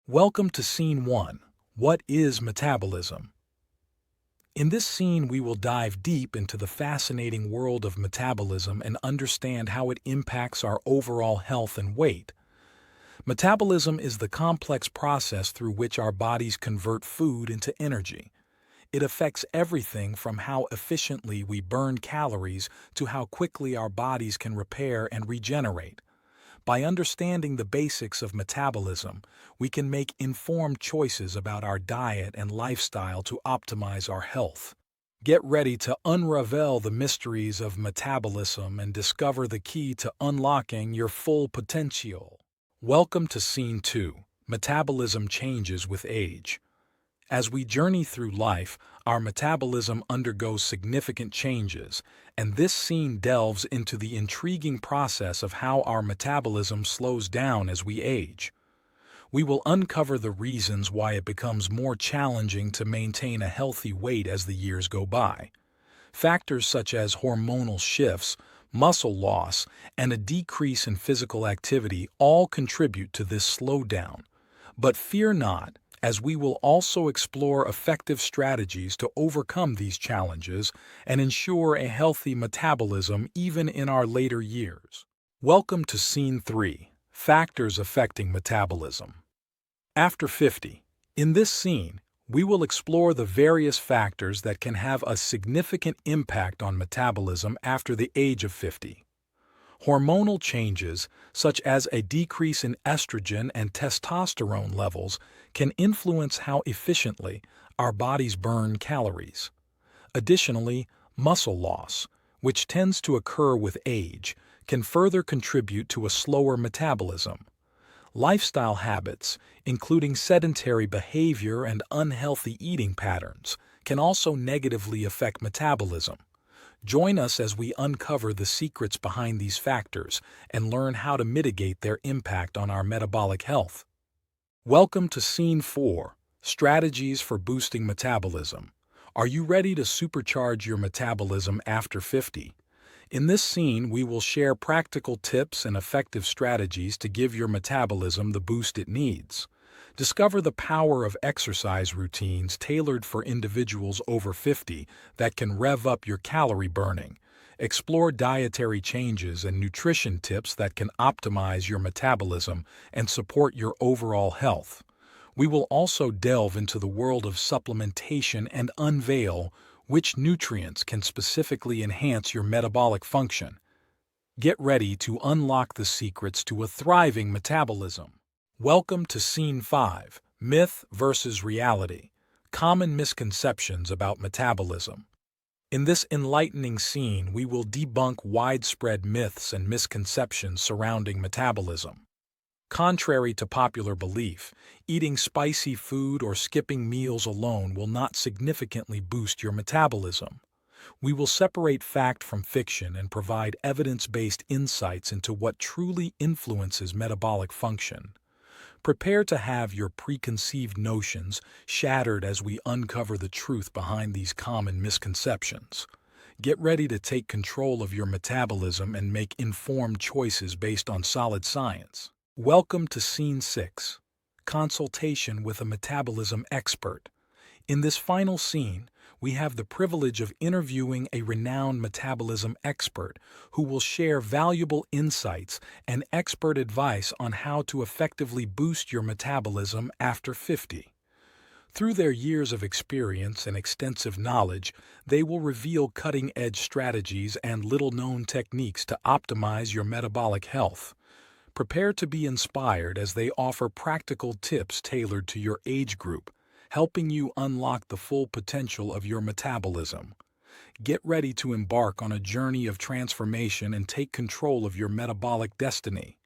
Welcome to Scene 1. What is metabolism? In this scene, we will dive deep into the fascinating world of metabolism and understand how it impacts our overall health and weight. Metabolism is the complex process through which our bodies convert food into energy. It affects everything from how efficiently we burn calories to how quickly our bodies can repair and regenerate. By understanding the basics of metabolism, we can make informed choices about our diet and lifestyle to optimize our health. Get ready to unravel the mysteries of metabolism and discover the key to unlocking your full potential. Welcome to Scene 2. Metabolism changes with age. As we journey through life, our metabolism undergoes significant changes, and this scene delves into the intriguing process of how our metabolism slows down as we age. We will uncover the reasons why it becomes more challenging to maintain a healthy weight as the years go by. Factors such as hormonal shifts, muscle loss, and a decrease in physical activity all contribute to this slowdown. But fear not, as we will also explore effective strategies to overcome these challenges and ensure a healthy metabolism even in our later years. Welcome to Scene 3. Factors affecting metabolism. After 50. In this scene, we will explore the various factors that can have a significant impact on metabolism after the age of 50. Hormonal changes, such as a decrease in estrogen and testosterone levels, can influence how efficiently our bodies burn calories. Additionally, muscle loss, which tends to occur with age, can further contribute to a slower metabolism. Lifestyle habits, including sedentary behavior and unhealthy eating patterns, can also negatively affect metabolism. Join us as we uncover the secrets behind these factors and learn how to mitigate their impact on our metabolic health. Welcome to Scene 4. Strategies for boosting metabolism. Are you ready to supercharge your metabolism after 50? In this scene, we will share practical tips and effective strategies to give your metabolism the boost it needs. Discover the power of exercise routines tailored for individuals over 50 that can rev up your calorie burning. Explore dietary changes and nutrition tips that can optimize your metabolism and support your overall health. We will also delve into the world of supplementation and unveil which nutrients can specifically enhance your metabolic function. Get ready to unlock the secrets to a thriving metabolism. Welcome to Scene 5. Myth versus reality. Common misconceptions about metabolism. In this enlightening scene, we will debunk widespread myths and misconceptions surrounding metabolism. Contrary to popular belief, eating spicy food or skipping meals alone will not significantly boost your metabolism. We will separate fact from fiction and provide evidence-based insights into what truly influences metabolic function. Prepare to have your preconceived notions shattered as we uncover the truth behind these common misconceptions. Get ready to take control of your metabolism and make informed choices based on solid science. Welcome to Scene 6. Consultation with a metabolism expert. In this final scene, we have the privilege of interviewing a renowned metabolism expert who will share valuable insights and expert advice on how to effectively boost your metabolism after 50. Through their years of experience and extensive knowledge, they will reveal cutting-edge strategies and little-known techniques to optimize your metabolic health. Prepare to be inspired as they offer practical tips tailored to your age group, helping you unlock the full potential of your metabolism. Get ready to embark on a journey of transformation and take control of your metabolic destiny.